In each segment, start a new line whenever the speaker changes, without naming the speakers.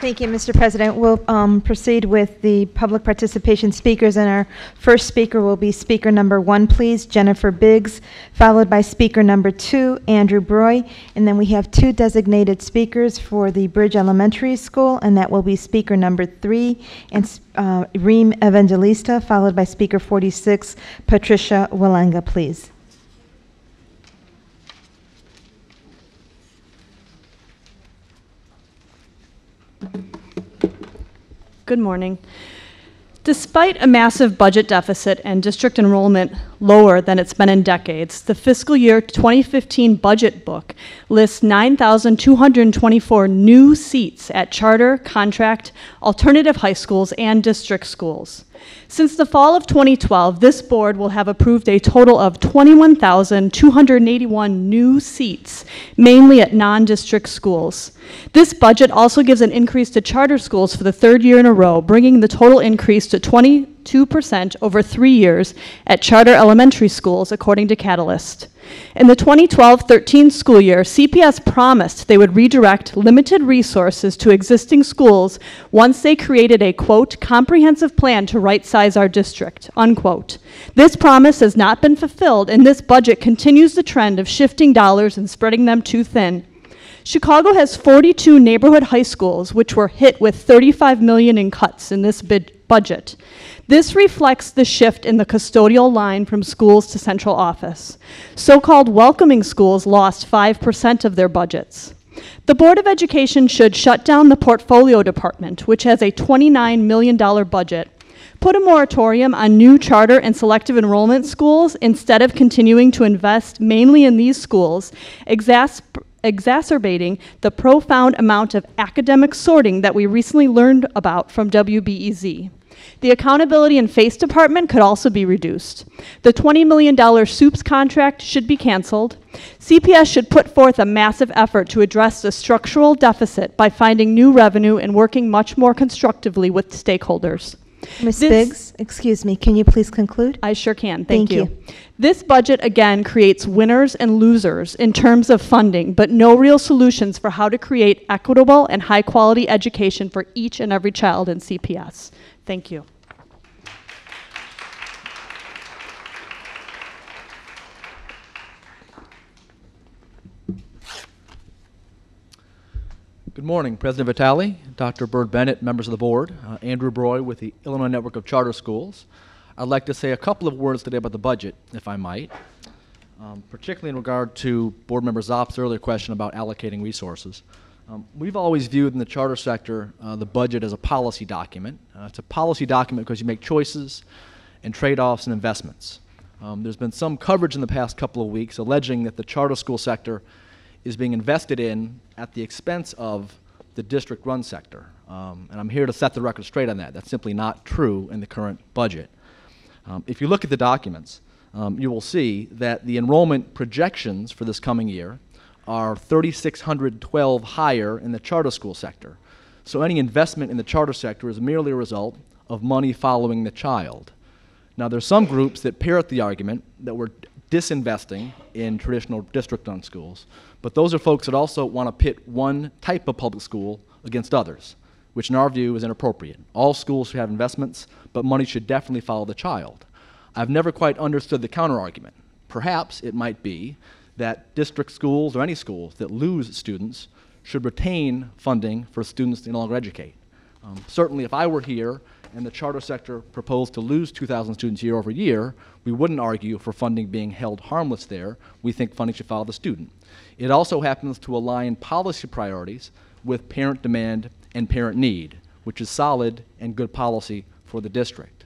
Thank you, Mr. President. We'll proceed with the public participation speakers, and our first speaker will be speaker number 1, please, Jennifer Biggs, followed by speaker number 2, Andrew Broy, and then we have 2 designated speakers for the Bridge Elementary School, and that will be speaker number 3, and Reem Evangelista, followed by speaker 46, Patricia Walenga, please.
Good morning. Despite a massive budget deficit and district enrollment lower than it's been in decades, the fiscal year 2015 budget book lists 9,224 new seats at charter, contract, alternative high schools, and district schools. Since the fall of 2012, this board will have approved a total of 21,281 new seats, mainly at non-district schools. This budget also gives an increase to charter schools for the 3rd year in a row, bringing the total increase to 22% over 3 years at charter elementary schools, according to Catalyst. In the 2012-13 school year, CPS promised they would redirect limited resources to existing schools once they created a, quote, comprehensive plan to right-size our district, unquote. This promise has not been fulfilled, and this budget continues the trend of shifting dollars and spreading them too thin. Chicago has 42 neighborhood high schools, which were hit with $35 million in cuts in this budget. This reflects the shift in the custodial line from schools to central office. So-called welcoming schools lost 5% of their budgets. The Board of Education should shut down the portfolio department, which has a $29 million budget, put a moratorium on new charter and selective enrollment schools instead of continuing to invest mainly in these schools, exacerbating the profound amount of academic sorting that we recently learned about from WBEZ. The accountability and FACE department could also be reduced. The $20 million SOUPS contract should be canceled. CPS should put forth a massive effort to address the structural deficit by finding new revenue and working much more constructively with stakeholders.
Ms. Biggs, excuse me, can you please conclude?
I sure can, thank you. This budget, again, creates winners and losers in terms of funding, but no real solutions for how to create equitable and high-quality education for each and every child in CPS. Thank you.
Good morning, President Vitale, Dr. Bird Bennett, members of the board, Andrew Broy with the Illinois Network of Charter Schools. I'd like to say a couple of words today about the budget, if I might, particularly in regard to Board Member Zopp's earlier question about allocating resources. We've always viewed in the charter sector the budget as a policy document. It's a policy document because you make choices and trade-offs and investments. There's been some coverage in the past couple of weeks alleging that the charter school sector is being invested in at the expense of the district-run sector. And I'm here to set the record straight on that. That's simply not true in the current budget. If you look at the documents, you will see that the enrollment projections for this coming year are 3,612 higher in the charter school sector. So any investment in the charter sector is merely a result of money following the child. Now, there's some groups that parrot the argument that we're disinvesting in traditional district-run schools, but those are folks that also want to pit one type of public school against others, which in our view is inappropriate. All schools should have investments, but money should definitely follow the child. I've never quite understood the counter-argument. Perhaps it might be that district schools or any schools that lose students should retain funding for students to no longer educate. Certainly if I were here and the charter sector proposed to lose 2,000 students year over year, we wouldn't argue for funding being held harmless there. We think funding should follow the student. It also happens to align policy priorities with parent demand and parent need, which is solid and good policy for the district.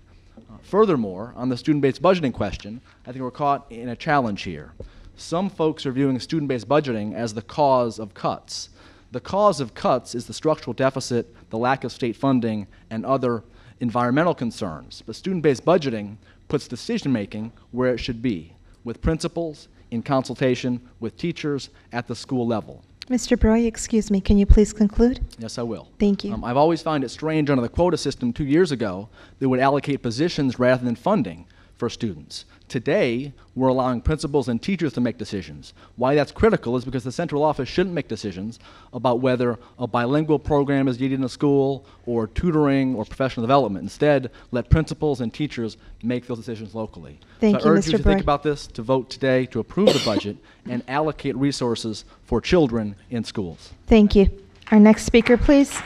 Furthermore, on the student-based budgeting question, I think we're caught in a challenge here. Some folks are viewing student-based budgeting as the cause of cuts. The cause of cuts is the structural deficit, the lack of state funding, and other environmental concerns. But student-based budgeting puts decision-making where it should be, with principals, in consultation with teachers at the school level.
Mr. Broy, excuse me, can you please conclude?
Yes, I will.
Thank you.
I've always found it strange under the quota system 2 years ago that would allocate positions rather than funding. for students. Today, we're allowing principals and teachers to make decisions. Why that's critical is because the central office shouldn't make decisions about whether a bilingual program is needed in a school or tutoring or professional development. Instead, let principals and teachers make those decisions locally.
Thank
so I
you,
urge you
Mr.
to
Breuer.
think about this, to vote today to approve the budget and allocate resources for children in schools.
Thank you. Our next speaker, please.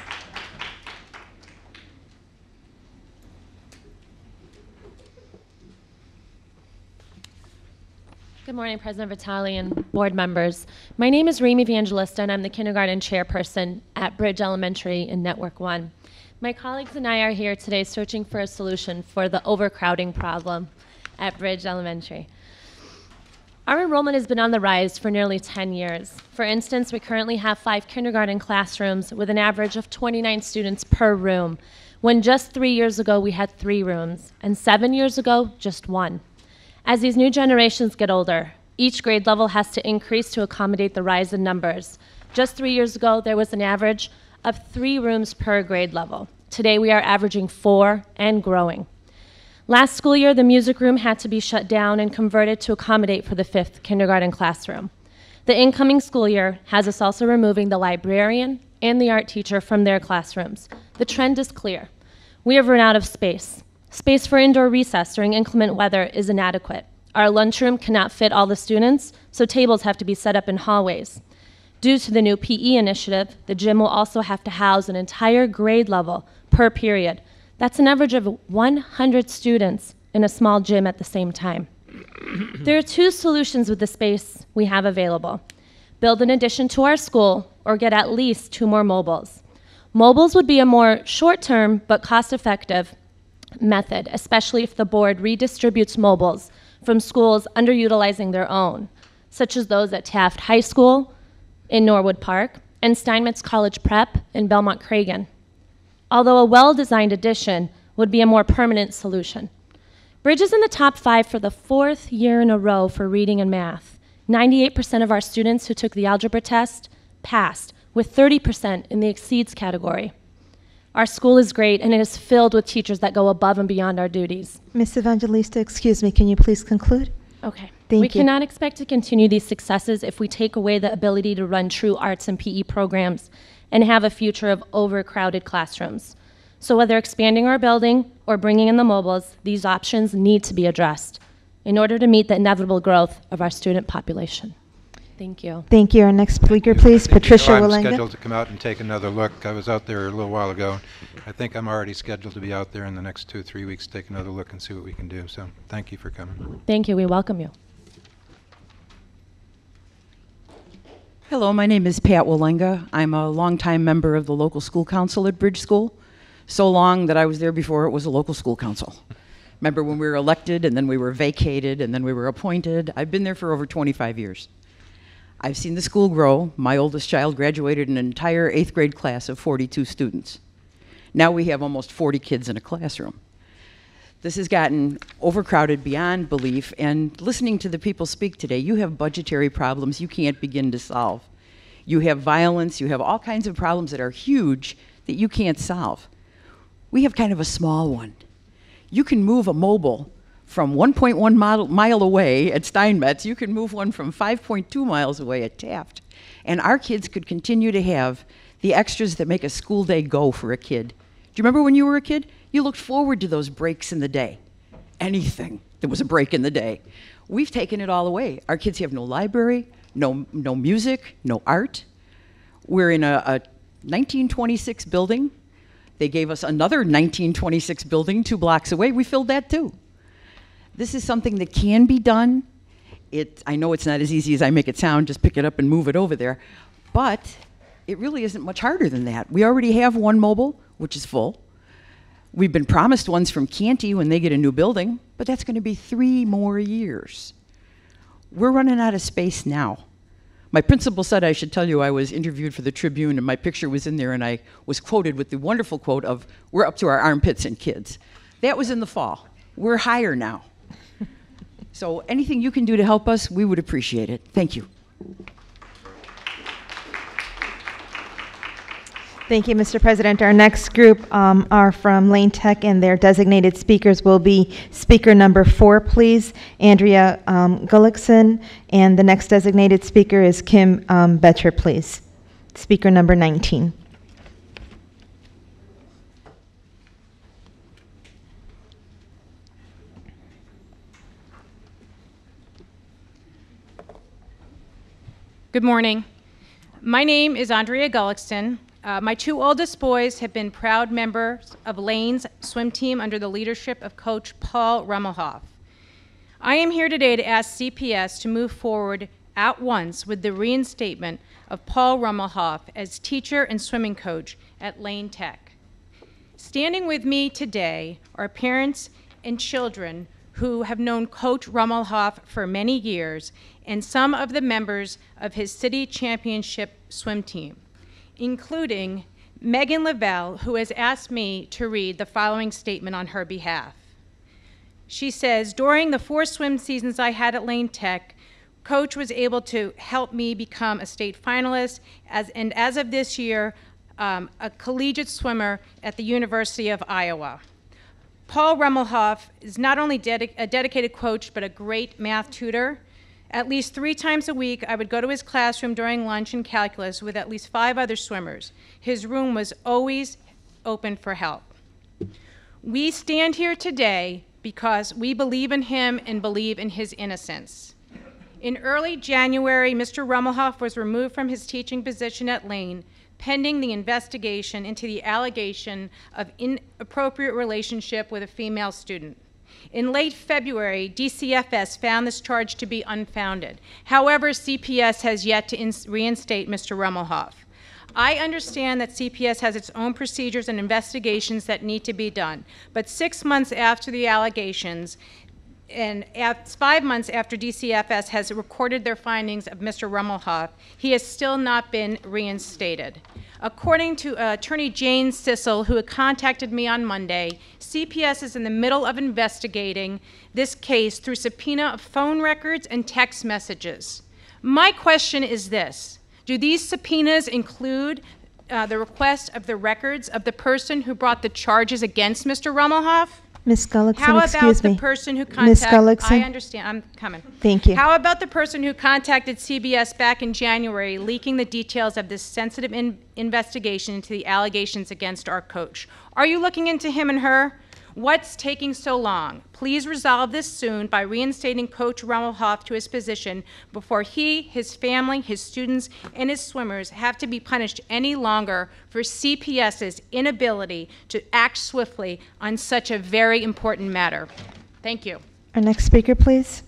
Good morning, President Vitale and board members. My name is Reem Evangelista, and I'm the kindergarten chairperson at Bridge Elementary in Network 1. My colleagues and I are here today searching for a solution for the overcrowding problem at Bridge Elementary. Our enrollment has been on the rise for nearly 10 years. For instance, we currently have 5 kindergarten classrooms with an average of 29 students per room, when just 3 years ago we had 3 rooms, and 7 years ago, just 1. As these new generations get older, each grade level has to increase to accommodate the rise in numbers. Just 3 years ago, there was an average of 3 rooms per grade level. Today, we are averaging 4 and growing. Last school year, the music room had to be shut down and converted to accommodate for the 5th kindergarten classroom. The incoming school year has us also removing the librarian and the art teacher from their classrooms. The trend is clear. We have run out of space. Space for indoor recess during inclement weather is inadequate. Our lunchroom cannot fit all the students, so tables have to be set up in hallways. Due to the new PE initiative, the gym will also have to house an entire grade level per period. That's an average of 100 students in a small gym at the same time. There are 2 solutions with the space we have available. Build an addition to our school or get at least 2 more mobiles. Mobiles would be a more short-term but cost-effective method, especially if the board redistributes mobiles from schools underutilizing their own, such as those at Taft High School in Norwood Park and Steinmetz College Prep in Belmont Cragen. Although a well-designed addition would be a more permanent solution. Bridge is in the top 5 for the 4th year in a row for reading and math. 98% of our students who took the algebra test passed, with 30% in the exceeds category. Our school is great, and it is filled with teachers that go above and beyond our duties.
Ms. Evangelista, excuse me, can you please conclude?
Okay.
Thank
We
you.
cannot expect to continue these successes if we take away the ability to run true arts and PE programs and have a future of overcrowded classrooms. So whether expanding our building or bringing in the mobiles, these options need to be addressed in order to meet the inevitable growth of our student population. Thank you.
Thank you. Our next speaker, please,
I think
Patricia
I'm
Wallenga.
scheduled to come out and take another look. I was out there a little while ago. I think I'm already scheduled to be out there in the next 2 or 3 weeks to take another look and see what we can do. So thank you for coming.
Thank you. We welcome you.
Hello, my name is Pat Wallenga. I'm a longtime member of the local school council at Bridge School. So long that I was there before it was a local school council. Remember when we were elected and then we were vacated and then we were appointed? I've been there for over 25 years. I've seen the school grow. My oldest child graduated an entire 8th grade class of 42 students. Now we have almost 40 kids in a classroom. This has gotten overcrowded beyond belief, and listening to the people speak today, you have budgetary problems you can't begin to solve. You have violence, you have all kinds of problems that are huge that you can't solve. We have kind of a small one. You can move a mobile from 1.1 mile away at Steinmetz, you can move one from 5.2 miles away at Taft. And our kids could continue to have the extras that make a school day go for a kid. Do you remember when you were a kid? You looked forward to those breaks in the day. Anything that was a break in the day. We've taken it all away. Our kids have no library, no music, no art. We're in a 1926 building. They gave us another 1926 building 2 blocks away. We filled that too. This is something that can be done. I know it's not as easy as I make it sound, just pick it up and move it over there, but it really isn't much harder than that. We already have 1 mobile, which is full. We've been promised ones from Canty when they get a new building, but that's going to be 3 more years. We're running out of space now. My principal said I should tell you I was interviewed for the Tribune and my picture was in there and I was quoted with the wonderful quote of, "We're up to our armpits in kids." That was in the fall. We're higher now. So anything you can do to help us, we would appreciate it. Thank you.
Thank you, Mr. President. Our next group are from Lane Tech, and their designated speakers will be speaker number 4, please, Andrea Gullickson, and the next designated speaker is Kim Betcher, please. Speaker number 19.
Good morning. My name is Andrea Gullickson. My 2 oldest boys have been proud members of Lane's swim team under the leadership of Coach Paul Rummelhoff. I am here today to ask CPS to move forward at once with the reinstatement of Paul Rummelhoff as teacher and swimming coach at Lane Tech. Standing with me today are parents and children who have known Coach Rummelhoff for many years and some of the members of his city championship swim team, including Megan Lavelle, who has asked me to read the following statement on her behalf. She says, during the 4 swim seasons I had at Lane Tech, Coach was able to help me become a state finalist, and as of this year, a collegiate swimmer at the University of Iowa. Paul Rummelhoff is not only a dedicated coach, but a great math tutor. At least 3 times a week, I would go to his classroom during lunch in calculus with at least 5 other swimmers. His room was always open for help. We stand here today because we believe in him and believe in his innocence. In early January, Mr. Rummelhoff was removed from his teaching position at Lane, pending the investigation into the allegation of inappropriate relationship with a female student. In late February, DCFS found this charge to be unfounded. However, CPS has yet to reinstate Mr. Rummelhoff. I understand that CPS has its own procedures and investigations that need to be done, but 6 months after the allegations, and 5 months after DCFS has recorded their findings of Mr. Rummelhoff, he has still not been reinstated. According to Attorney Jane Sissel, who had contacted me on Monday, CPS is in the middle of investigating this case through subpoena of phone records and text messages. My question is this: do these subpoenas include the request of the records of the person who brought the charges against Mr. Rummelhoff?
Ms. Gullickson,
How
excuse
about the
me.
person who
Ms.
contacted?
Gullickson?
I understand. I'm coming.
Thank you.
How about the person who contacted CBS back in January, leaking the details of this sensitive investigation into the allegations against our coach? Are you looking into him and her? What's taking so long? Please resolve this soon by reinstating Coach Rummelhoff to his position before he, his family, his students, and his swimmers have to be punished any longer for CPS's inability to act swiftly on such a very important matter. Thank you.
Our next speaker, please.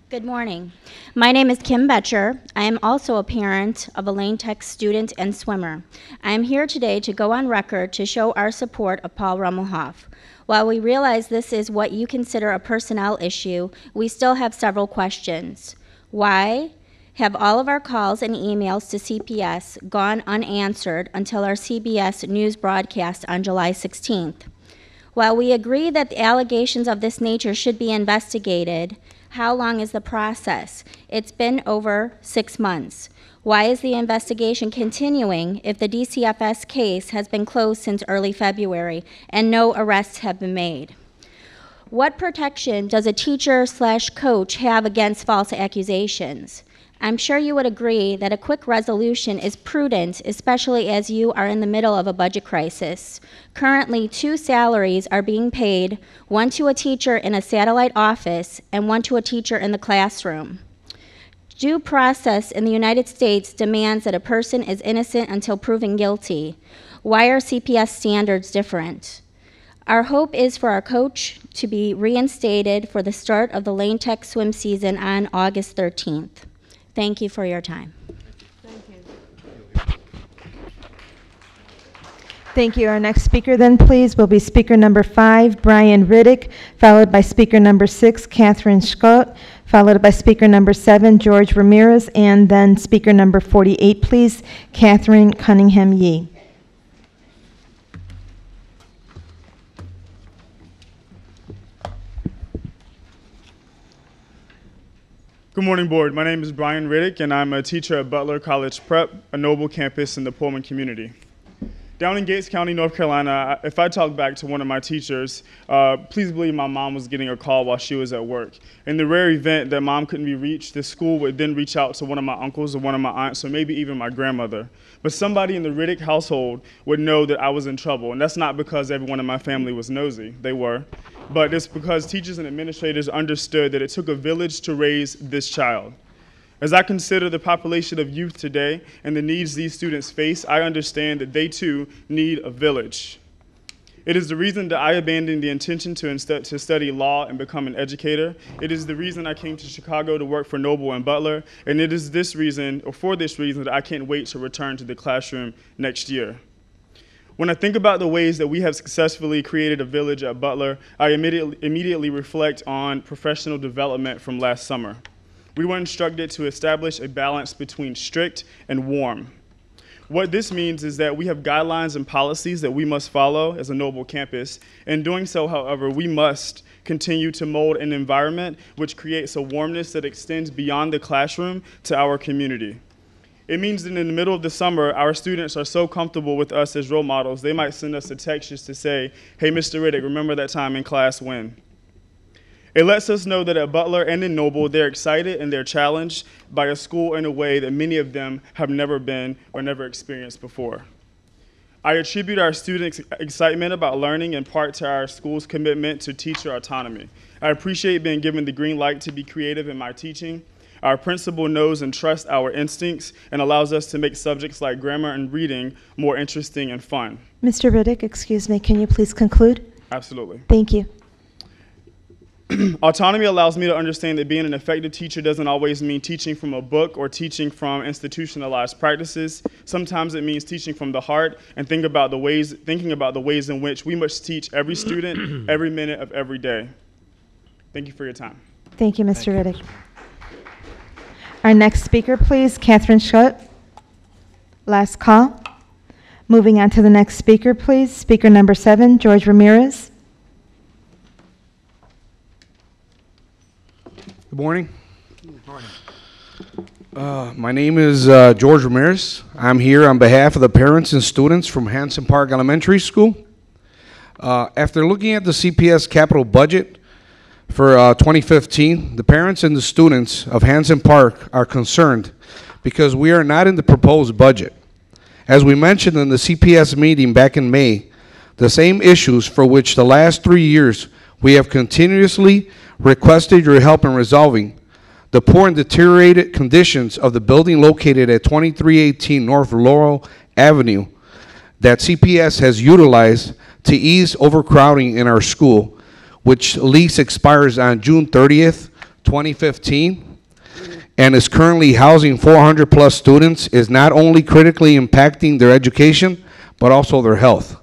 Good morning. My name is Kim Betcher. I am also a parent of a Lane Tech student and swimmer. I am here today to go on record to show our support of Paul Rummelhoff. While we realize this is what you consider a personnel issue, we still have several questions. Why have all of our calls and emails to CPS gone unanswered until our CBS News broadcast on July 16th? While we agree that the allegations of this nature should be investigated, how long is the process? It's been over 6 months. Why is the investigation continuing if the DCFS case has been closed since early February and no arrests have been made? What protection does a teacher/coach have against false accusations? I'm sure you would agree that a quick resolution is prudent, especially as you are in the middle of a budget crisis. Currently, 2 salaries are being paid, one to a teacher in a satellite office and one to a teacher in the classroom. Due process in the United States demands that a person is innocent until proven guilty. Why are CPS standards different? Our hope is for our coach to be reinstated for the start of the Lane Tech swim season on August 13th. Thank you for your time.
Thank you. Our next speaker then, please, will be speaker number 5, Brian Riddick, followed by speaker number 6, Catherine Scott, followed by speaker number 7, George Ramirez, and then speaker number 48, please, Catherine Cunningham Yee.
Good morning, board. My name is Brian Riddick, and I'm a teacher at Butler College Prep, a Noble campus in the Pullman community. Down in Gates County, North Carolina, if I talk back to one of my teachers, please believe my mom was getting a call while she was at work. In the rare event that mom couldn't be reached, the school would then reach out to one of my uncles or one of my aunts, or maybe even my grandmother. But somebody in the Riddick household would know that I was in trouble, and that's not because everyone in my family was nosy. They were. But it's because teachers and administrators understood that it took a village to raise this child. As I consider the population of youth today and the needs these students face, I understand that they too need a village. It is the reason that I abandoned the intention to study law and become an educator. It is the reason I came to Chicago to work for Noble and Butler, and it is this reason, or for this reason, that I can't wait to return to the classroom next year. When I think about the ways that we have successfully created a village at Butler, I immediately reflect on professional development from last summer. We were instructed to establish a balance between strict and warm. What this means is that we have guidelines and policies that we must follow as a Noble campus. In doing so, however, we must continue to mold an environment which creates a warmness that extends beyond the classroom to our community. It means that in the middle of the summer, our students are so comfortable with us as role models, they might send us a text just to say, "Hey, Mr. Riddick, remember that time in class when?" It lets us know that at Butler and in Noble, they're excited and they're challenged by a school in a way that many of them have never been or never experienced before. I attribute our students' excitement about learning in part to our school's commitment to teacher autonomy. I appreciate being given the green light to be creative in my teaching. Our principal knows and trusts our instincts and allows us to make subjects like grammar and reading more interesting and fun.
Mr. Riddick, excuse me, can you please conclude?
Absolutely.
Thank you.
Autonomy allows me to understand that being an effective teacher doesn't always mean teaching from a book or teaching from institutionalized practices. Sometimes it means teaching from the heart and thinking about the ways in which we must teach every student every minute of every day. Thank you for your time.
Thank you, Mr. Riddick. Our next speaker, please, Catherine Schutt. Last call. Moving on to the next speaker, please. Speaker number 7, George Ramirez.
Good morning. Good morning. My name is George Ramirez. I'm here on behalf of the parents and students from Hanson Park Elementary School. After looking at the CPS capital budget for 2015, the parents and the students of Hanson Park are concerned because we are not in the proposed budget. As we mentioned in the CPS meeting back in May, the same issues for which the last 3 years we have continuously requested your help in resolving, the poor and deteriorated conditions of the building located at 2318 North Laurel Avenue that CPS has utilized to ease overcrowding in our school, which lease expires on June 30th, 2015, and is currently housing 400 plus students, is not only critically impacting their education, but also their health.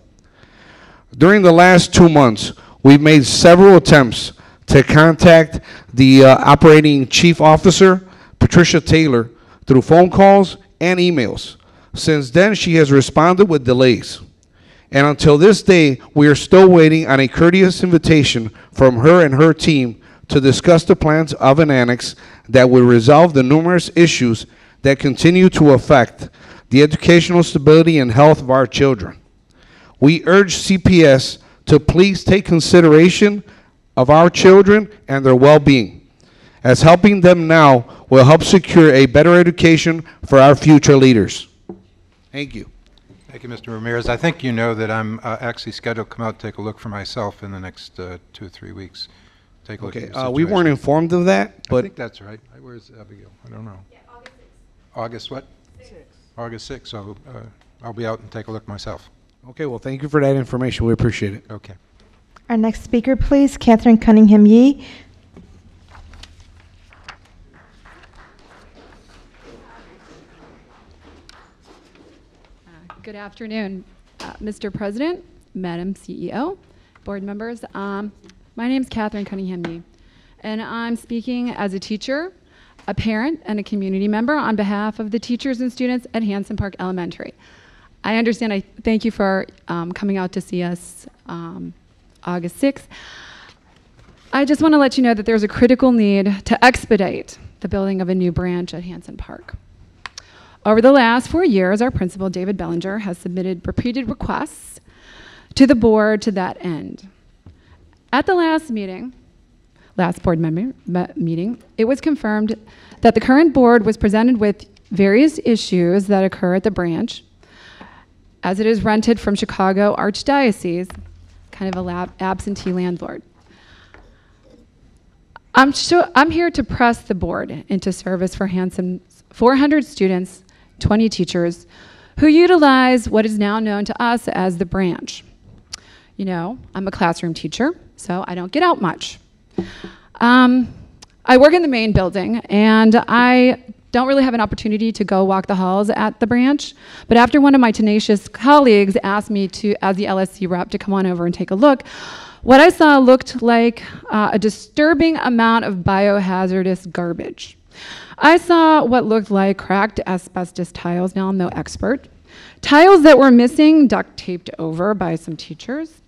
During the last 2 months, we've made several attempts to contact the operating chief officer, Patricia Taylor, through phone calls and emails. Since then, she has responded with delays. And until this day, we are still waiting on a courteous invitation from her and her team to discuss the plans of an annex that would resolve the numerous issues that continue to affect the educational stability and health of our children. We urge CPS to please take consideration of our children and their well-being, as helping them now will help secure a better education for our future leaders. Thank you.
Thank you, Mr. Ramirez. I think you know that I'm actually scheduled to come out and take a look for myself in the next 2 or 3 weeks. Take a look at the
We weren't
situation.
informed of that, but
I think that's right. Where's Abigail? I don't know. Yeah, August 6th. August what? 6th. August 6th, so I'll be out and take a look myself.
okay, well, thank you for that information. We appreciate it.
Okay.
Our next speaker, please, Catherine Cunningham Yee.
Good afternoon, Mr. President, Madam CEO, board members. My name is Catherine Cunningham Yee, and I'm speaking as a teacher, a parent, and a community member on behalf of the teachers and students at Hanson Park Elementary. I understand. I thank you for coming out to see us August 6th. I just want to let you know that there's a critical need to expedite the building of a new branch at Hanson Park. Over the last 4 years, our principal, David Bellinger, has submitted repeated requests to the board to that end. At the last board meeting, it was confirmed that the current board was presented with various issues that occur at the branch, as it is rented from Chicago Archdiocese, kind of a absentee landlord. I'm here to press the board into service for Hanson's 400 students, 20 teachers, who utilize what is now known to us as the branch. You know, I'm a classroom teacher, so I don't get out much. I work in the main building, and I don't really have an opportunity to go walk the halls at the branch, but after one of my tenacious colleagues asked me to, as the LSC rep, to come on over and take a look, what I saw looked like a disturbing amount of biohazardous garbage. I saw what looked like cracked asbestos tiles. Now I'm no expert. Tiles that were missing, duct taped over by some teachers.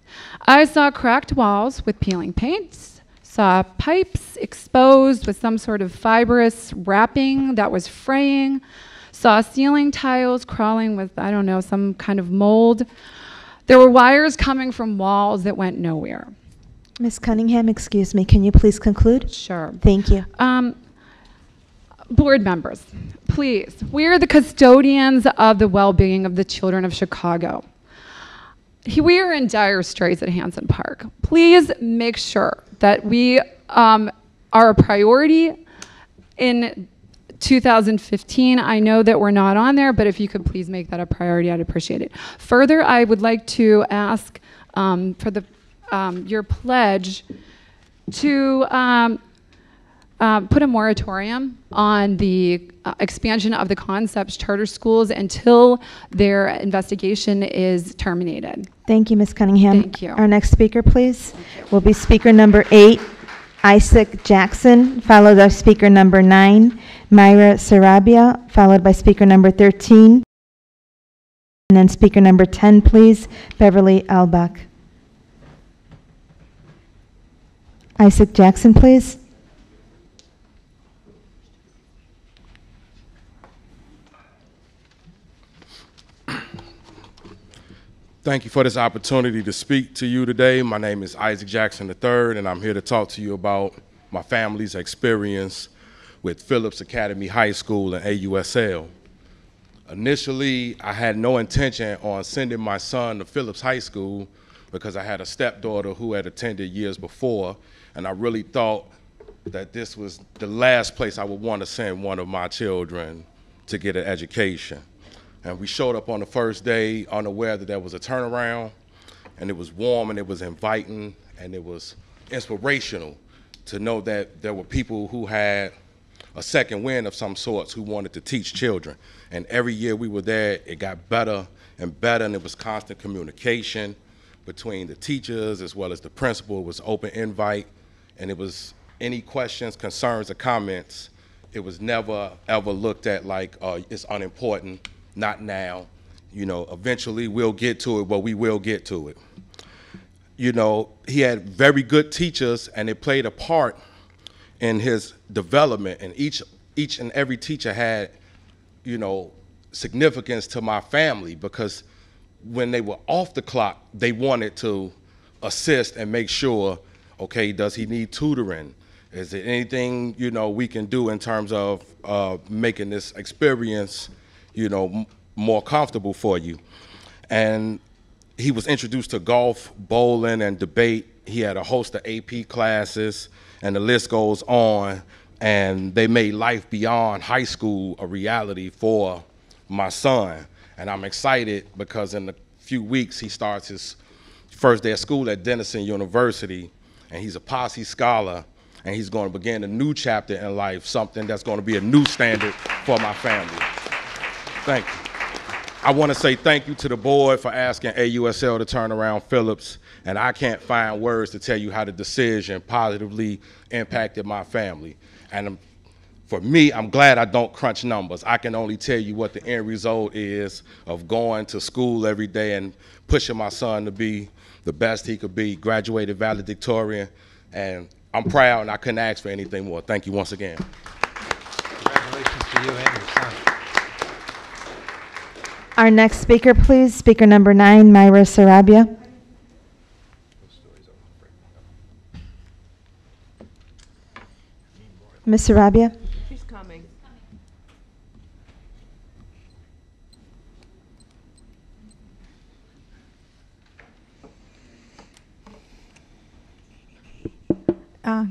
I saw cracked walls with peeling paints, saw pipes exposed with some sort of fibrous wrapping that was fraying, saw ceiling tiles crawling with, I don't know, some kind of mold. There were wires coming from walls that went nowhere.
Ms. Cunningham, excuse me, can you please conclude?
Sure.
Thank you.
Board members, please, we are the custodians of the well-being of the children of Chicago. We are in dire straits at Hanson Park. Please make sure that we are a priority in 2015. I know that we're not on there, but if you could please make that a priority, I'd appreciate it. Further, I would like to ask for your pledge to put a moratorium on the expansion of the Concepts charter schools until their investigation is terminated.
Thank you, Ms. Cunningham.
Thank you.
Our next speaker, please, will be speaker number 8, Isaac Jackson, followed by speaker number 9, Myra Sarabia, followed by speaker number 13, and then speaker number 10, please, Beverly Albach. Isaac Jackson, please.
Thank you for this opportunity to speak to you today. My name is Isaac Jackson III, and I'm here to talk to you about my family's experience with Phillips Academy High School and AUSL. Initially, I had no intention on sending my son to Phillips High School because I had a stepdaughter who had attended years before, and I really thought that this was the last place I would want to send one of my children to get an education. And we showed up on the first day unaware that there was a turnaround, and it was warm and it was inviting and it was inspirational to know that there were people who had a second wind of some sorts who wanted to teach children. And every year we were there, it got better and better, and it was constant communication between the teachers as well as the principal. It was open invite, and it was any questions, concerns, or comments. It was never ever looked at like it's unimportant. Not now, you know, eventually we'll get to it, but we will get to it. You know, he had very good teachers, and it played a part in his development, and each and every teacher had, you know, significance to my family, because when they were off the clock, they wanted to assist and make sure, okay, does he need tutoring? Is there anything, you know, we can do in terms of making this experience, you know, more comfortable for you? And he was introduced to golf, bowling, and debate. He had a host of AP classes, and the list goes on. And they made life beyond high school a reality for my son. And I'm excited because in a few weeks, he starts his first day of school at Denison University, and he's a Posse Scholar, and he's going to begin a new chapter in life, something that's going to be a new standard for my family. Thank you. I want to say thank you to the board for asking AUSL to turn around Phillips, and I can't find words to tell you how the decision positively impacted my family. And for me, I'm glad I don't crunch numbers. I can only tell you what the end result is of going to school every day and pushing my son to be the best he could be, graduated valedictorian, and I'm proud and I couldn't ask for anything more. Thank you once again.
Congratulations to you and your son.
Our next speaker, please, speaker number 9, Myra Sarabia. Ms. Sarabia?
She's coming.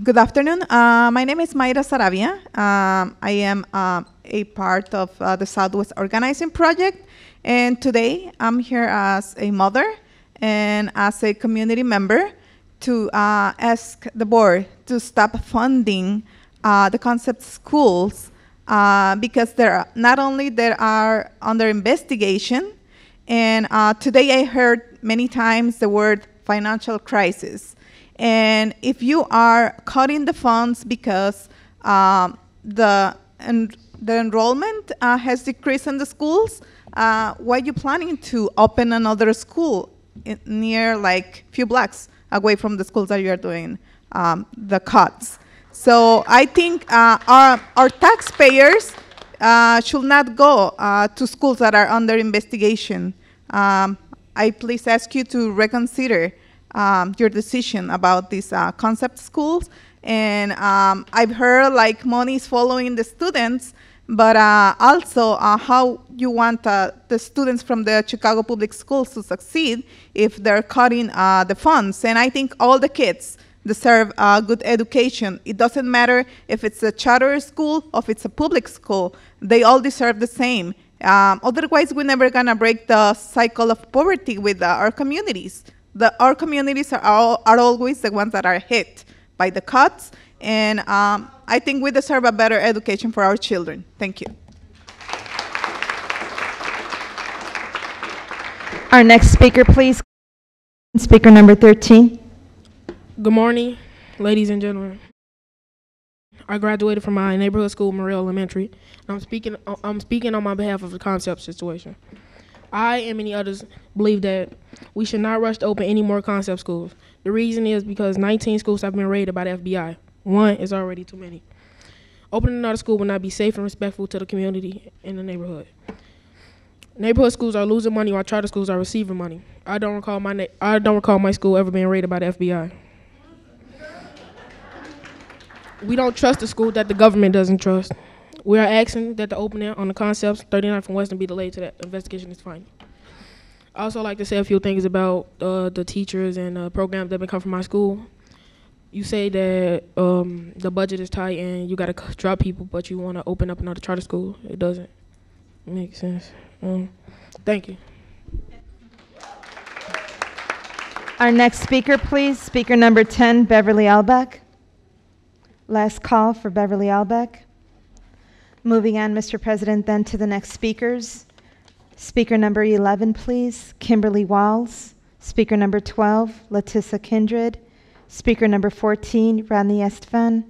Good afternoon. My name is Mayra Sarabia. I am a part of the Southwest Organizing Project, and today I'm here as a mother and as a community member to ask the board to stop funding the concept schools because not only they are under investigation, and today I heard many times the word financial crisis. And if you are cutting the funds because the enrollment has decreased in the schools, why are you planning to open another school near like few blocks away from the schools that you are doing the cuts? So I think our taxpayers should not go to schools that are under investigation. I please ask you to reconsider your decision about these concept schools. And I've heard like money is following the students, but also how you want the students from the Chicago Public Schools to succeed if they're cutting the funds. And I think all the kids deserve good education. It doesn't matter if it's a charter school or if it's a public school. They all deserve the same. Otherwise, we're never gonna break the cycle of poverty with our communities. Our communities are always the ones that are hit by the cuts, and I think we deserve a better education for our children. Thank you.
Our next speaker, please. Speaker number 13.
Good morning, ladies and gentlemen. I graduated from my neighborhood school, Morrell Elementary, and I'm speaking on my behalf of the concept situation. I and many others believe that we should not rush to open any more concept schools. The reason is because 19 schools have been raided by the FBI. One is already too many. Opening another school will not be safe and respectful to the community in the neighborhood. Neighborhood schools are losing money while charter schools are receiving money. I don't recall my school ever being raided by the FBI. We don't trust the school that the government doesn't trust. We are asking that the opening on the concepts 39th and Western be delayed to that investigation is finding. I also like to say a few things about the teachers and programs that have been coming from my school. You say that the budget is tight and you got to drop people, but you want to open up another charter school. It doesn't make sense. Thank you.
Our next speaker, please. Speaker number 10, Beverly Albeck. Last call for Beverly Albeck. Moving on, Mr. President, then to the next speakers. Speaker number 11, please, Kimberly Walls. Speaker number 12, Latissa Kindred. Speaker number 14, Rodney Estefan.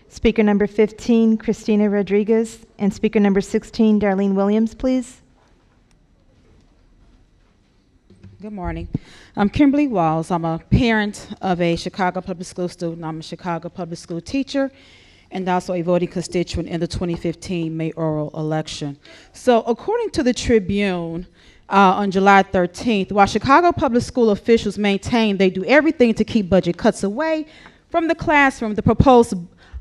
Speaker number 15, Christina Rodriguez. And speaker number 16, Darlene Williams, please.
Good morning. I'm Kimberly Walls. I'm a parent of a Chicago Public School student. I'm a Chicago Public School teacher and also a voting constituent in the 2015 mayoral election. So according to the Tribune, on July 13th, while Chicago Public School officials maintain they do everything to keep budget cuts away from the classroom, the proposed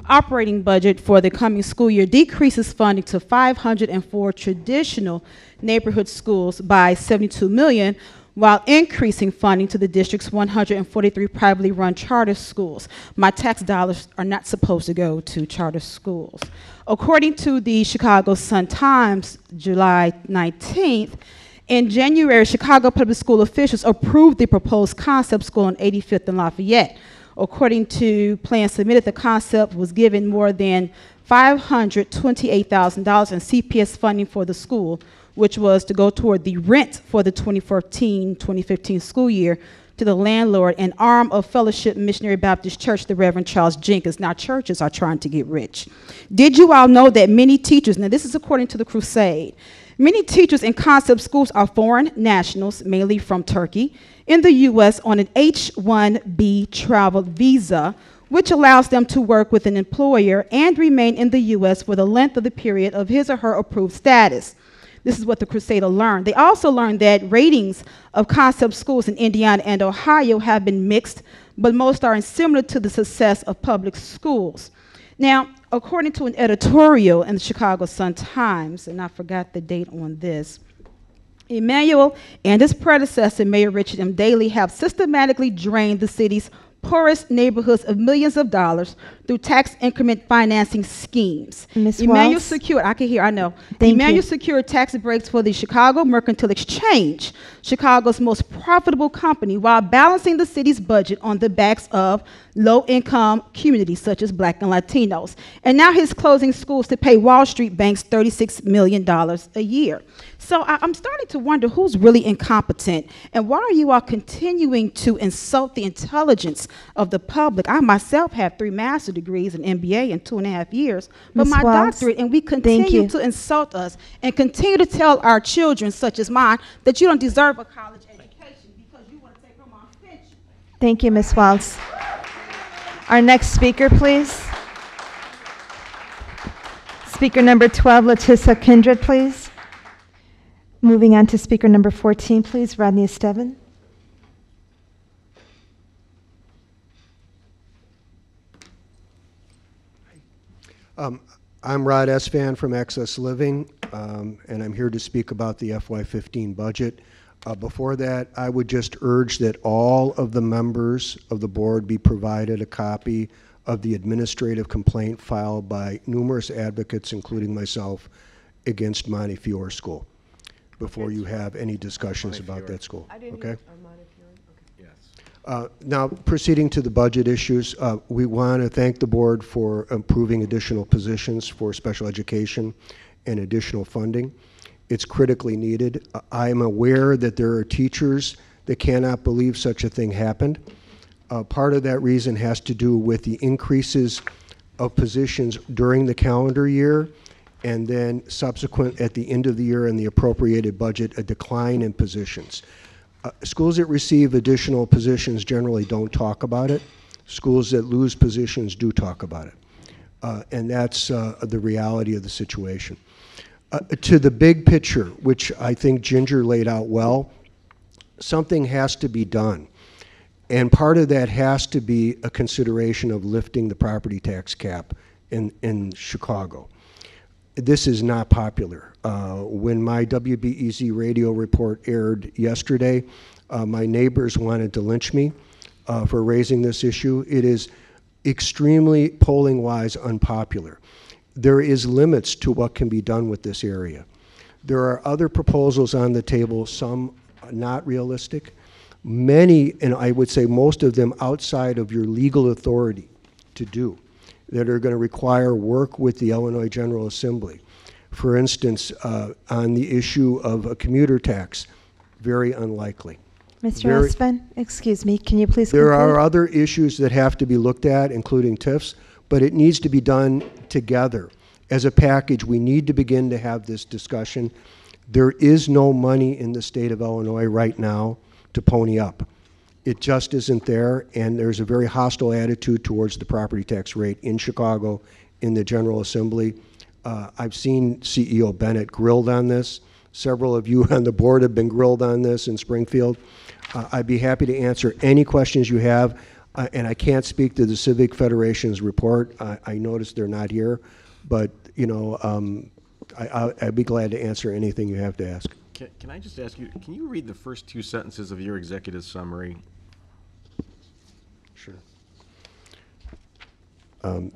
operating budget for the coming school year decreases funding to 504 traditional neighborhood schools by $72 million, while increasing funding to the district's 143 privately run charter schools. My tax dollars are not supposed to go to charter schools. According to the Chicago Sun-Times, July 19th, in January, Chicago Public School officials approved the proposed concept school on 85th and Lafayette. According to plans submitted, the concept was given more than $528,000 in CPS funding for the school, which was to go toward the rent for the 2014-2015 school year to the landlord, an arm of Fellowship Missionary Baptist Church, the Reverend Charles Jenkins. Now, churches are trying to get rich. Did you all know that many teachers, now this is according to the Crusade, many teachers in concept schools are foreign nationals, mainly from Turkey, in the U.S. on an H-1B travel visa, which allows them to work with an employer and remain in the U.S. for the length of the period of his or her approved status. This is what the Crusader learned. They also learned that ratings of concept schools in Indiana and Ohio have been mixed, but most are similar to the success of public schools. Now, according to an editorial in the Chicago Sun-Times, and I forgot the date on this, Emanuel and his predecessor, Mayor Richard M. Daley, have systematically drained the city's poorest neighborhoods of millions of dollars through tax increment financing schemes.
Ms.
Emanuel
Wells?
secured, I can hear, I know.
Thank
Emanuel
you.
secured tax breaks for the Chicago Mercantile Exchange, Chicago's most profitable company, while balancing the city's budget on the backs of low-income communities such as Black and Latinos. And now he's closing schools to pay Wall Street banks $36 million a year. So I'm starting to wonder who's really incompetent, and why are you all continuing to insult the intelligence of the public? I myself have 3 master's degrees and MBA in 2.5 years, but
Ms.
my
Wells,
doctorate, and we
thank
continue
you.
to insult us and continue to tell our children, such as mine, that you don't deserve a college education because you want to take your mom's pension.
Thank you, Ms. Wells. Our next speaker, please. Speaker number 12, Letissa Kindred, please. Moving on to speaker number 14, please, Rodney Estevan.
I'm Rod Esfan from Access Living, and I'm here to speak about the FY15 budget. Before that, I would just urge that all of the members of the board be provided a copy of the administrative complaint filed by numerous advocates, including myself, against Montefiore School, before you have any discussions about that school. Okay? Now, proceeding to the budget issues, we want to thank the board for approving additional positions for special education and additional funding. It's critically needed. I am aware that there are teachers that cannot believe such a thing happened. Part of that reason has to do with the increases of positions during the calendar year, and then subsequent at the end of the year in the appropriated budget, a decline in positions. Schools that receive additional positions generally don't talk about it. Schools that lose positions do talk about it. And that's the reality of the situation. To the big picture, which I think Ginger laid out well, something has to be done. And part of that has to be a consideration of lifting the property tax cap in Chicago. This is not popular. When my WBEZ radio report aired yesterday, my neighbors wanted to lynch me for raising this issue. It is extremely, polling-wise, unpopular. There is limits to what can be done with this area. There are other proposals on the table, some not realistic, many, and I would say most of them outside of your legal authority to do, that are going to require work with the Illinois General Assembly. For instance, on the issue of a commuter tax, very unlikely.
Mr. Esfan, excuse me, can you please
There
conclude?
are other issues that have to be looked at, including TIFs, but it needs to be done together. As a package, we need to begin to have this discussion. There is no money in the state of Illinois right now to pony up. It just isn't there, and there's a very hostile attitude towards the property tax rate in Chicago, in the General Assembly. I've seen CEO Bennett grilled on this. Several of you on the board have been grilled on this in Springfield. I'd be happy to answer any questions you have, and I can't speak to the Civic Federation's report. I noticed they're not here, but you know, I'd be glad to answer anything you have to ask.
Can I just ask you, can you read the first 2 sentences of your executive summary?
Sure.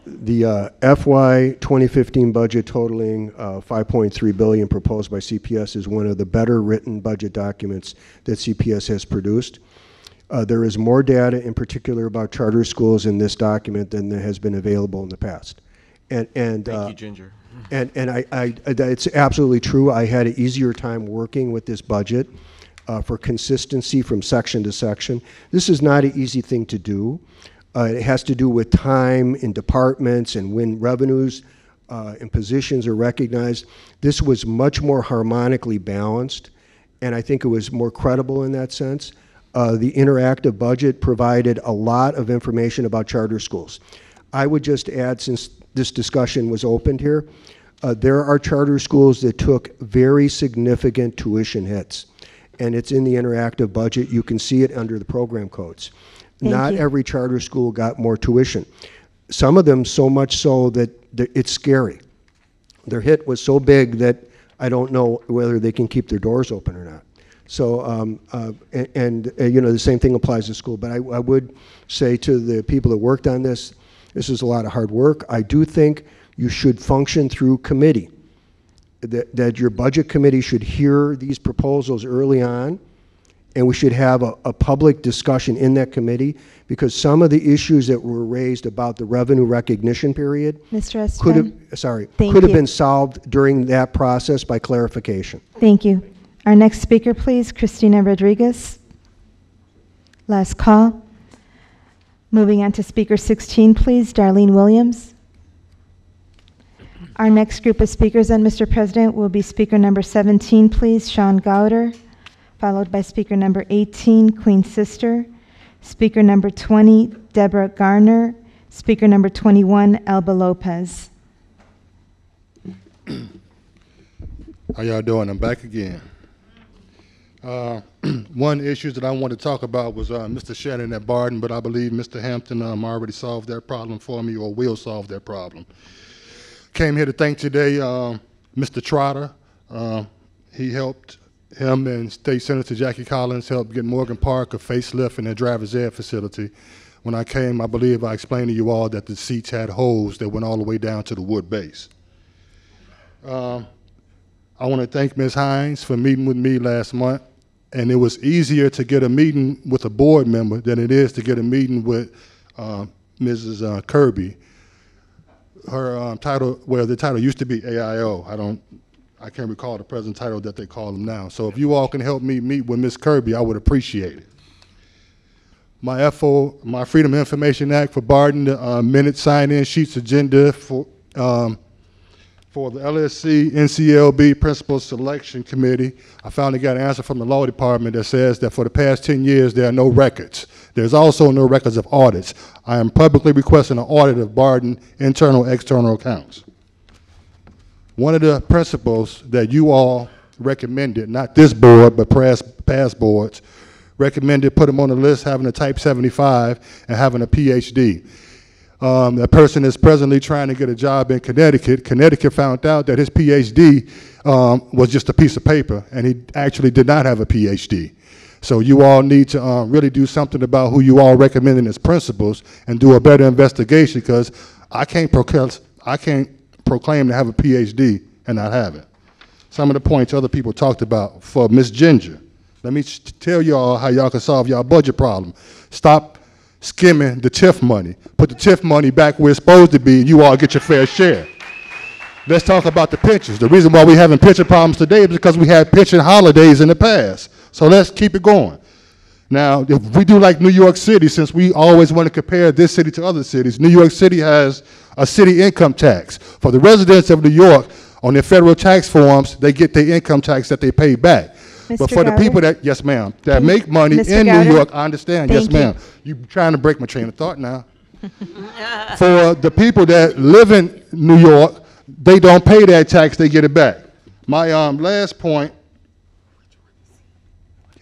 The FY 2015 budget totaling $5.3 billion proposed by CPS is one of the better written budget documents that CPS has produced. There is more data in particular about charter schools in this document than there has been available in the past. And
Thank you, Ginger.
And it's absolutely true. I had an easier time working with this budget for consistency from section to section. This is not an easy thing to do. It has to do with time in departments and when revenues and positions are recognized. This was much more harmonically balanced, and I think it was more credible in that sense. The interactive budget provided a lot of information about charter schools. I would just add, since this discussion was opened here, There are charter schools that took very significant tuition hits, and it's in the interactive budget. You can see it under the program codes. Not every charter school got more tuition. Some of them so much so that it's scary. Their hit was so big that I don't know whether they can keep their doors open or not. So, you know, the same thing applies to school. But I would say to the people that worked on this, this is a lot of hard work. I do think you should function through committee, that your budget committee should hear these proposals early on, and we should have a public discussion in that committee, because some of the issues that were raised about the revenue recognition period
Mr. Esteban.
could have been solved during that process by clarification.
Thank you. Our next speaker, please, Christina Rodriguez. Last call. Moving on to speaker 16, please, Darlene Williams. Our next group of speakers, then, Mr. President, will be speaker number 17, please, Sean Gowder, followed by speaker number 18, Queen Sister, speaker number 20, Deborah Garner, speaker number 21, Elba Lopez.
How y'all doing? I'm back again. One issue that I want to talk about was Mr. Shannon at Barden, but I believe Mr. Hampton already solved that problem for me, or will solve that problem. Came here to thank today Mr. Trotter. He helped, him and State Senator Jackie Collins helped get Morgan Park a facelift in their driver's ed facility. When I came, I believe I explained to you all that the seats had holes that went all the way down to the wood base. I want to thank Ms. Hines for meeting with me last month. And it was easier to get a meeting with a board member than it is to get a meeting with Mrs. Kirby. Her title, well, the title used to be AIO. I can't recall the present title that they call them now. So if you all can help me meet with Ms. Kirby, I would appreciate it. My FO, my Freedom of Information Act for Barden, minute sign-in sheets agenda for the LSC NCLB Principal Selection Committee. I finally got an answer from the law department that says that for the past 10 years, there are no records. There's also no records of audits. I am publicly requesting an audit of Barden internal, external accounts. One of the principals that you all recommended, not this board, but past boards, recommended put him on the list having a type 75 and having a PhD. That person is presently trying to get a job in Connecticut. Connecticut found out that his PhD was just a piece of paper, and he actually did not have a PhD. So you all need to really do something about who you all recommending as principals and do a better investigation, because I can't proclaim to have a PhD and not have it. Some of the points other people talked about for Ms. Ginger. Let me tell y'all how y'all can solve y'all budget problem. Stop skimming the TIF money. Put the TIF money back where it's supposed to be, and you all get your fair share. Let's talk about the pensions. The reason why we're having pension problems today is because we had pension holidays in the past. So let's keep it going. Now, if we do like New York City, since we always want to compare this city to other cities, New York City has a city income tax. For the residents of New York, on their federal tax forms, they get their income tax that they pay back. But for the people that, yes ma'am, that make money in New York, I understand, yes ma'am. You're trying to break my train of thought now. For the people that live in New York, they don't pay that tax, they get it back. My last point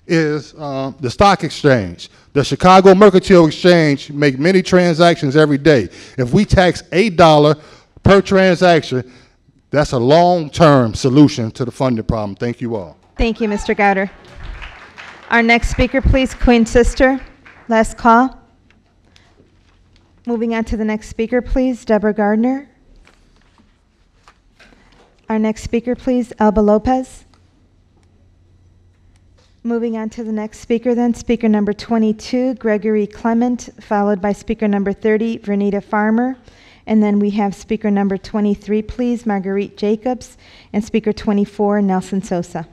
is the stock exchange. The Chicago Mercantile Exchange make many transactions every day. If we tax $8 per transaction, that's a long-term solution to the funding problem. Thank you all.
Thank you, Mr. Gowder. Our next speaker, please, Queen Sister. Last call. Moving on to the next speaker, please, Deborah Gardner. Our next speaker, please, Elba Lopez. Moving on to the next speaker then, speaker number 22, Gregory Clement, followed by speaker number 30, Vernita Farmer. And then we have speaker number 23, please, Marguerite Jacobs, and speaker 24, Nelson Sosa.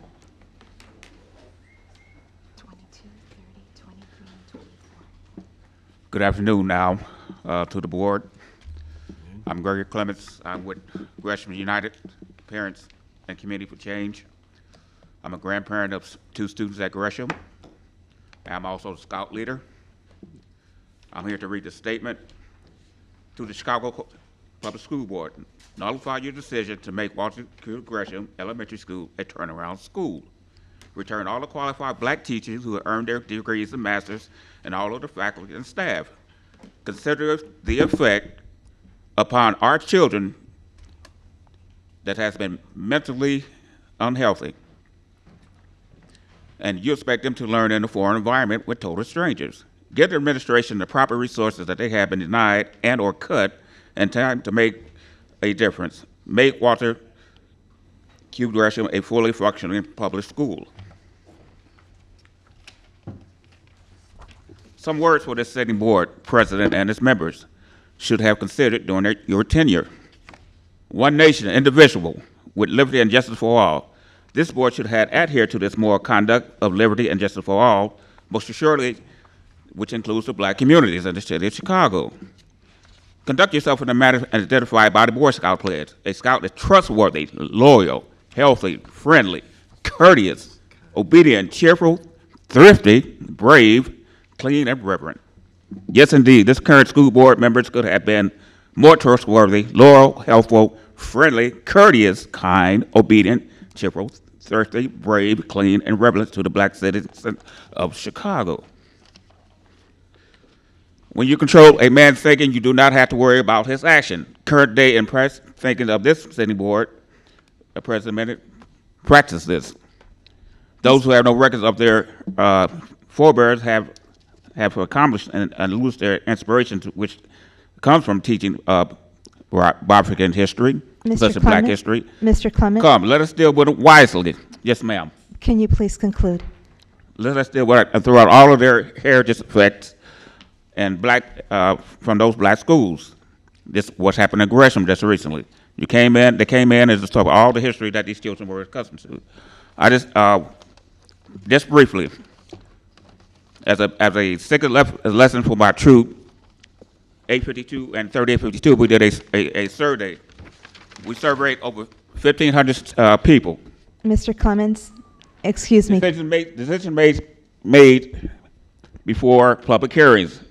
Good afternoon now to the board. I'm Gregory Clements. I'm with Gresham United Parents and Committee for Change. I'm a grandparent of 2 students at Gresham. I'm also the scout leader. I'm here to read the statement to the Chicago Public School Board. Nullify your decision to make Walter Q. Gresham Elementary School a turnaround school. Return all the qualified black teachers who have earned their degrees and masters and all of the faculty and staff. Consider the effect upon our children that has been mentally unhealthy. And you expect them to learn in a foreign environment with total strangers. Give the administration the proper resources that they have been denied and or cut in time to make a difference. Make Walter Q. Gresham a fully functioning public school. Some words for this sitting board, president, and its members should have considered during your tenure. One nation, indivisible, with liberty and justice for all. This board should have adhered to this moral conduct of liberty and justice for all, most assuredly, which includes the black communities in the city of Chicago. Conduct yourself in a manner identified by the Boy Scout pledge. A scout is trustworthy, loyal, healthy, friendly, courteous, obedient, cheerful, thrifty, brave, clean, and reverent. Yes, indeed, this current school board members could have been more trustworthy, loyal, helpful, friendly, courteous, kind, obedient, cheerful, thirsty, brave, clean, and reverent to the black citizens of Chicago. When you control a man's thinking, you do not have to worry about his action. Current day and press thinking of this sitting board, the president practice this. Those who have no records of their forebears have accomplished and lose their inspiration, which comes from teaching African history, such as black history.
Mr. Clement?
Come, let us deal with it wisely. Yes, ma'am.
Can you please conclude?
Let us deal with it throughout all of their heritage effects and from those black schools. This what's happened in Gresham just recently. They came in and just talk about all the history that these children were accustomed to. I just briefly, as a second lesson for my troop, 852 and 3852, we did a survey. We surveyed over 1,500 people.
Mr. Clemens, excuse me.
Decision made before public hearings.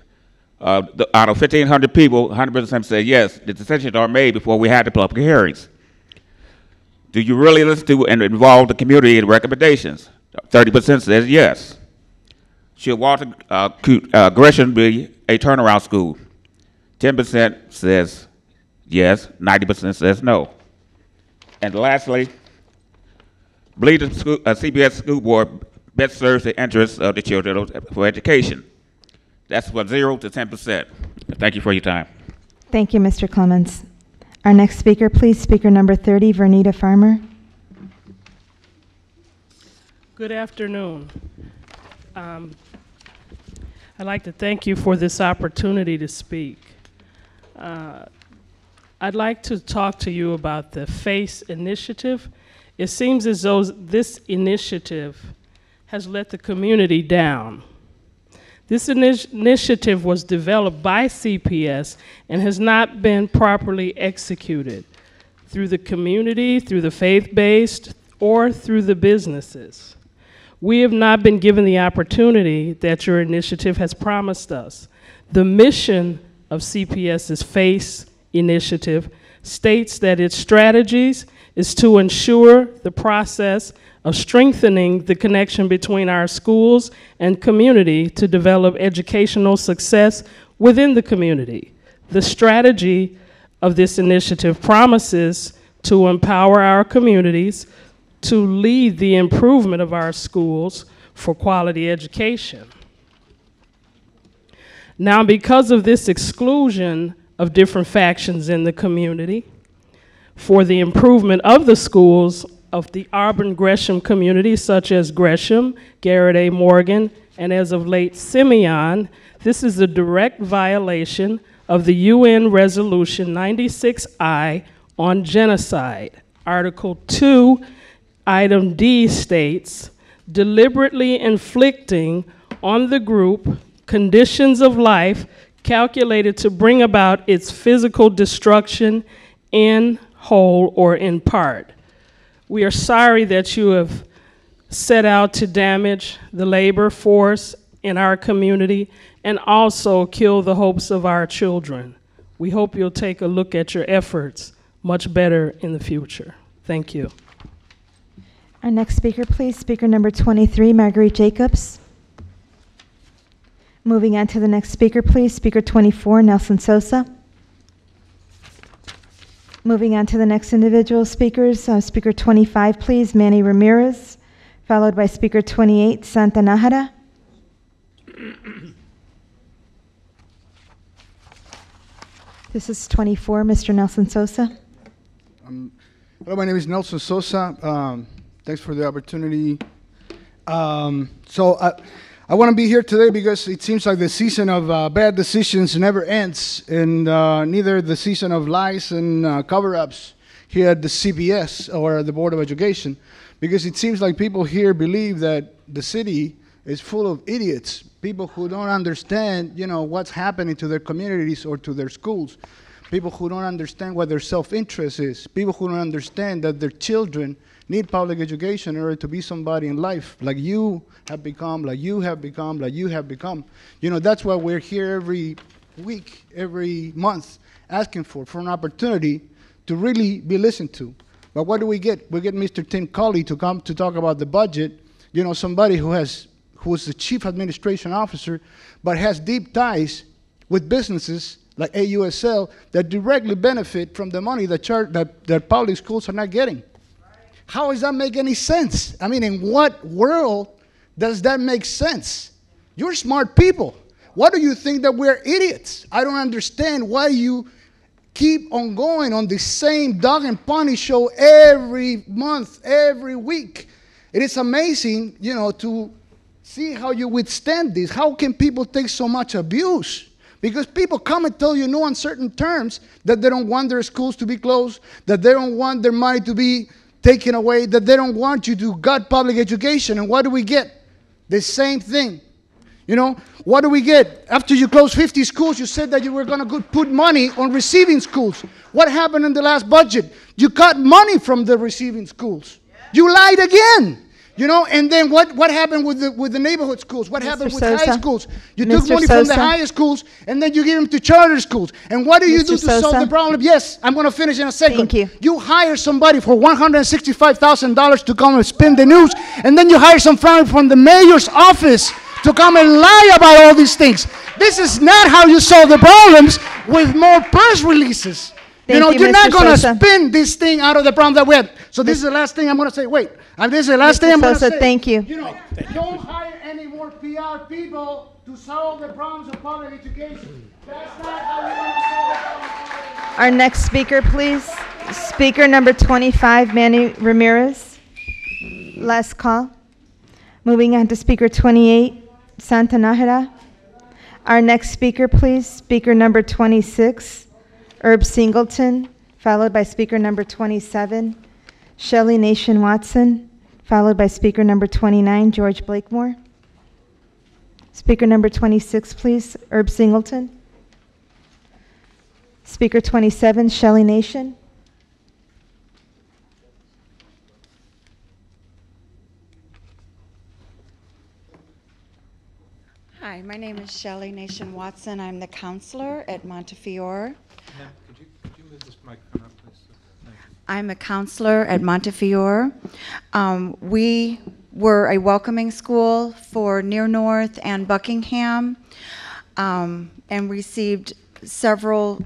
Out of 1,500 people, 100% said yes. The decisions are made before we had the public hearings. Do you really listen to and involve the community in recommendations? 30% says yes. Should Walter Gresham be a turnaround school? 10% says yes, 90% says no. And lastly, believe the CPS school board best serves the interests of the children for education. That's from 0 to 10%. Thank you for your time.
Thank you, Mr. Clements. Our next speaker, please, speaker number 30, Vernita Farmer.
Good afternoon. I'd like to thank you for this opportunity to speak. I'd like to talk to you about the FACE initiative. It seems as though this initiative has let the community down. This initiative was developed by CPS and has not been properly executed through the community, through the faith-based, or through the businesses. We have not been given the opportunity that your initiative has promised us. The mission of CPS's FACE initiative states that its strategies is to ensure the process of strengthening the connection between our schools and community to develop educational success within the community. The strategy of this initiative promises to empower our communities to lead the improvement of our schools for quality education. Now, because of this exclusion of different factions in the community for the improvement of the schools of the Auburn Gresham community, such as Gresham, Garrett A. Morgan, and as of late, Simeon, this is a direct violation of the UN Resolution 96I on genocide. Article 2, Item D states, deliberately inflicting on the group conditions of life calculated to bring about its physical destruction in whole or in part. We are sorry that you have set out to damage the labor force in our community and also kill the hopes of our children. We hope you'll take a look at your efforts much better in the future. Thank you.
Our next speaker, please. Speaker number 23, Marguerite Jacobs. Moving on to the next speaker, please. Speaker 24, Nelson Sosa. Moving on to the next individual speakers. Speaker 25, please, Manny Ramirez, followed by Speaker 28, Santa Nájera. This is 24, Mr. Nelson Sosa.
Hello, my name is Nelson Sosa. Thanks for the opportunity. I want to be here today because it seems like the season of bad decisions never ends, and neither the season of lies and cover-ups here at the CPS or the Board of Education, because it seems like people here believe that the city is full of idiots, people who don't understand, what's happening to their communities or to their schools, people who don't understand what their self-interest is, people who don't understand that their children need public education in order to be somebody in life, like you have become, like you have become, like you have become. That's why we're here every week, every month, asking for an opportunity to really be listened to. But what do we get? We get Mr. Tim Colley to come to talk about the budget, somebody who is the chief administration officer, but has deep ties with businesses like AUSL that directly benefit from the money that public schools are not getting. How does that make any sense? I mean, in what world does that make sense? You're smart people. Why do you think that we're idiots? I don't understand why you keep on going on the same dog and pony show every month, every week. It is amazing, to see how you withstand this. How can people take so much abuse? Because people come and tell you no uncertain terms that they don't want their schools to be closed, that they don't want their money to be taken away, that they don't want you to gut public education. And what do we get? The same thing. What do we get? After you close 50 schools, you said that you were going to put money on receiving schools. What happened in the last budget? You cut money from the receiving schools. You lied again. And then what happened with the neighborhood schools? What happened with high schools? You took money from the high schools, and then you give them to charter schools. And what do you do to solve the problem? Yes, I'm going to finish in a second.
Thank you.
You hire somebody for $165,000 to come and spin the news, and then you hire somebody from the mayor's office to come and lie about all these things. This is not how you solve the problems with more press releases. You're not going to spin this thing out of the problem that we had. So this is the last thing I'm going to say. Wait. This is the last thing I'm going to say.
Thank you.
Don't hire any more PR people to solve the problems of public education. That's not how we're going to solve the problem.
Our next speaker, please. Speaker number 25, Manny Ramirez. Last call. Moving on to Speaker 28, Santa Nájera. Our next speaker, please. Speaker number 26, Herb Singleton, followed by Speaker number 27, Shelley Nation Watson, followed by Speaker number 29, George Blakemore. Speaker number 26, please, Herb Singleton. Speaker 27, Shelley Nation.
Hi, my name is Shelley Nation Watson. I'm the counselor at Montefiore.
Could you move this microphone up, please? Thank you.
I'm a counselor at Montefiore. We were a welcoming school for Near North and Buckingham, and received several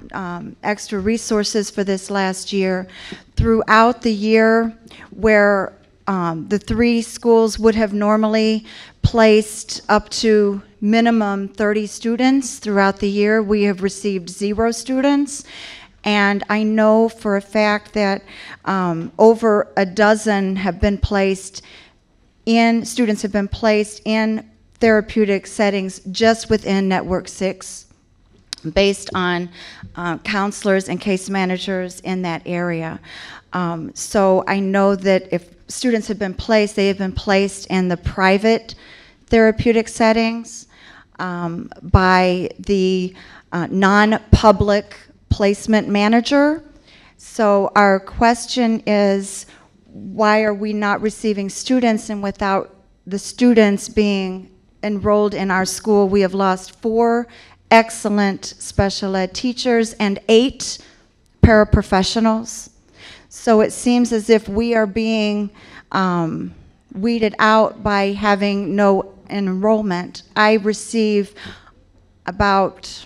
extra resources for this last year. Throughout the year, where the 3 schools would have normally placed up to minimum 30 students throughout the year, we have received 0 students. And I know for a fact that over a dozen have been placed in, students have been placed in therapeutic settings just within Network 6, based on counselors and case managers in that area. So I know that if students have been placed, they have been placed in the private therapeutic settings by the non-public placement manager. So our question is, why are we not receiving students? And without the students being enrolled in our school, we have lost 4 excellent special ed teachers and 8 paraprofessionals. So it seems as if we are being weeded out by having no enrollment. I receive about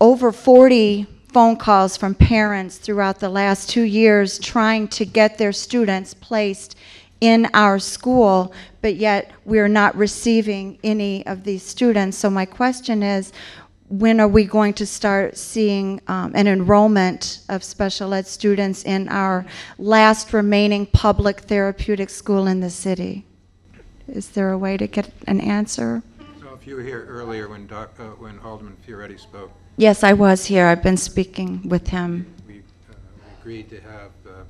over 40 phone calls from parents throughout the last 2 years trying to get their students placed in our school, but yet we're not receiving any of these students. So my question is, when are we going to start seeing an enrollment of special ed students in our last remaining public therapeutic school in the city? Is there a way to get an answer?
So if you were here earlier when Alderman Fioretti spoke.
Yes, I was here. I've been speaking with him.
We agreed to have the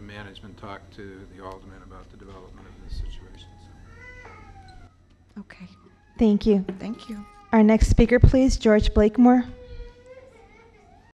management talk to the alderman about the development of this situation.
Okay.
Thank you.
Thank you.
Our next speaker, please, George Blakemore.